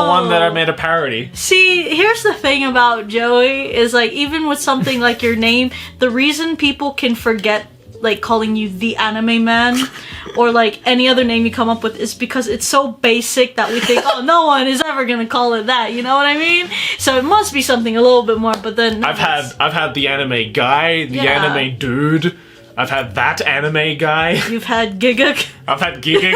the one that I made a parody. See, here's the thing about Joey is like, even with something like your name, the reason people can forget like calling you the anime man or like any other name you come up with is because it's so basic that we think, oh, no one is ever gonna call it that. You know what I mean? So it must be something a little bit more. But then no, I've had the anime guy, the Yeah. anime dude. I've had that anime guy. you've had Giguk. I've had Gigik.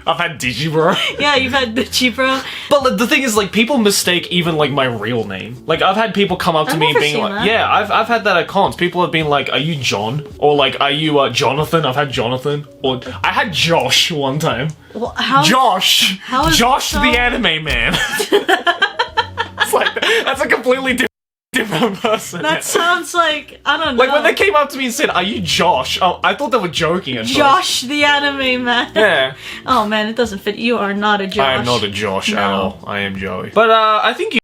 I've had Digibro. Yeah, you've had Chipro. But like, the thing is, like, people mistake even like my real name. Like, I've had people come up to I've me never being seen like, that. "Yeah, I've had that at cons." People have been like, "Are you John?" Or like, "Are you Jonathan?" I've had Jonathan. Or I had Josh one time. Well, how? Josh. how is Josh that the so- anime man. It's like that's a completely different person. That sounds like, I don't know. Like when they came up to me and said, "Are you Josh?" Oh, I thought they were joking at first. Josh the anime man. Yeah. Oh man, it doesn't fit. You are not a Josh. I am not a Josh at No. all. I am Joey. But I think you.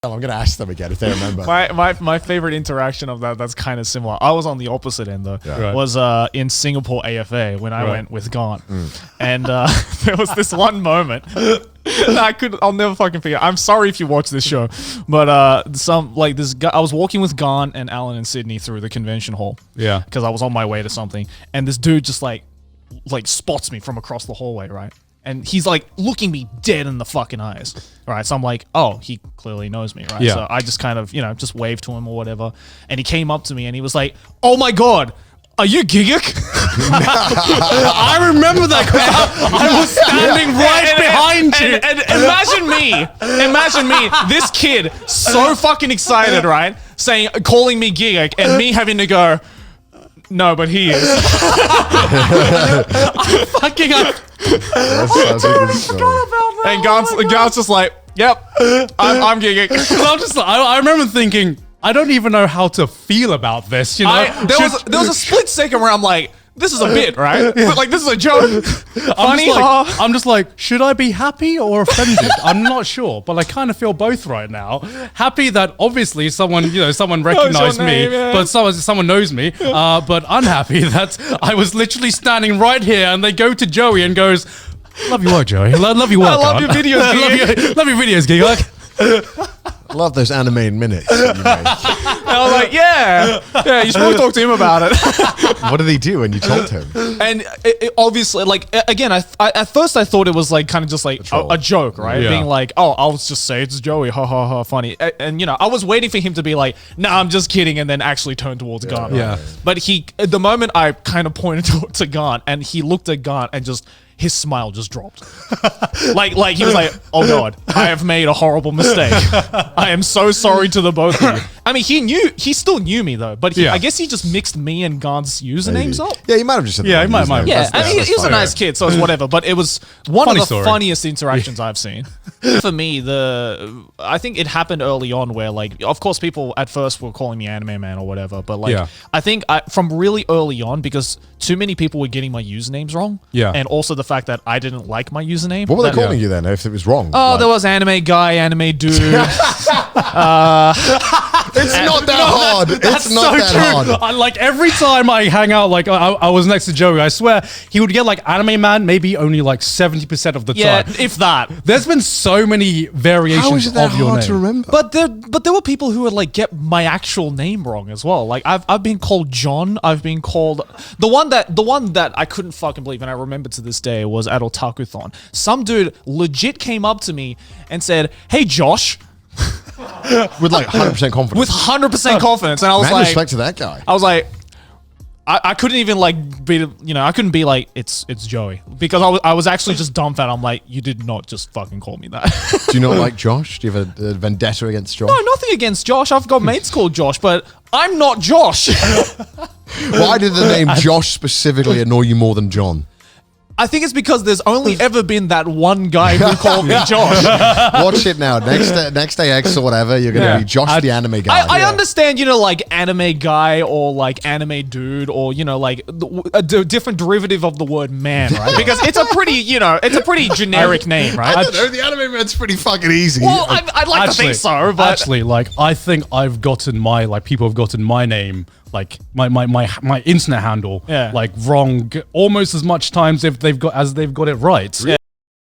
I'm gonna ask them again if they remember. My favorite interaction of that's kind of similar. I was on the opposite end though. Yeah. Right. Was in Singapore AFA when I went with Gaunt, and there was this one moment that I'll never fucking forget. I'm sorry if you watch this show, but this guy, I was walking with Gaunt and Alan and Sydney through the convention hall. Yeah. Because I was on my way to something, and this dude just like spots me from across the hallway, right? And he's like looking me dead in the fucking eyes, right? So I'm like, oh, he clearly knows me, right? Yeah. So I just kind of, just waved to him or whatever. And he came up to me and he was like, oh my God, are you Giguk? I remember that because I was standing right behind you. And imagine me, this kid, so fucking excited, right? Calling me Giguk and me having to go, no, but he is. I'm fucking up. And Gaunt's just like, yep, I'm Giguk. I'm just like, I remember thinking, I don't even know how to feel about this. You know, There was a split second where I'm like, this is a bit, right? Like, this is a joke. Funny, I'm just like, should I be happy or offended? I'm not sure, but I kind of feel both right now. Happy that obviously someone recognized me, name, yeah. but someone knows me. But unhappy that I was literally standing right here, and they go to Joey and goes, "Love your work, Joey. Love your work. I love your videos, Giguk. love your videos, Giguk." Love those animated minutes that you make. And I was like, yeah, you should probably talk to him about it. What did he do when you told him? And it obviously, like, again, at first I thought it was like kind of just like a joke, right? Yeah. Being like, oh, I'll just say it's Joey, ha ha ha, funny. And I was waiting for him to be like, nah, I'm just kidding, and then actually turn towards Gaunt. Yeah. But the moment I kind of pointed to Gaunt, and he looked at Gaunt and just, his smile just dropped. like he was like, oh God, I have made a horrible mistake. I am so sorry to the both of you. I mean, he still knew me though, but Yeah. I guess he just mixed me and Gaunt's usernames up. Yeah, you might have just said Yeah, the he might- username. might- Yeah, That's- and that's he was a fine. nice kid, so it's whatever. But it was one Funny of the story. funniest interactions I've seen. For me, I think it happened early on where, like, of course, people at first were calling me Anime Man or whatever, but like, Yeah. I think from really early on, because too many people were getting my usernames wrong. Yeah. and also the fact that I didn't like my username. What were they That- calling you then if it was wrong? Oh, Like, there was anime guy, anime dude. it's not that hard. It's not that hard. I, like every time I hang out, like I was next to Joey, I swear he would get like Anime Man maybe only like 70% of the Yeah, time. if that. There's been so many variations How is it that of your hard name. to remember? But there were people who would like get my actual name wrong as well. Like I've been called John. I've been called the one that I couldn't fucking believe, and I remember to this day, was at Otakuthon. Some dude legit came up to me and said, "Hey Josh," With like 100% confidence. with 100% confidence, and I was Mad like, respect to that guy. I was like, I couldn't even like be, I couldn't be like, it's Joey, because I was actually just dumbfounded. I'm like, you did not just fucking call me that. Do you not like Josh? Do you have a vendetta against Josh? No, nothing against Josh. I've got mates called Josh, but I'm not Josh. Why did the name Josh specifically annoy you more than John? I think it's because there's only ever been that one guy who called me Josh. Watch it now. Next day X or whatever, you're going to Yeah. be Josh the anime guy. I understand, like anime guy or like anime dude or, like a different derivative of the word man, right? Because it's a pretty generic name, I right? don't know. The anime man's pretty fucking easy. Well, I'd like to think so, but actually, like I think I've gotten people have gotten my name, like my internet handle, Yeah. like wrong almost as much times as they've got it right. Yeah.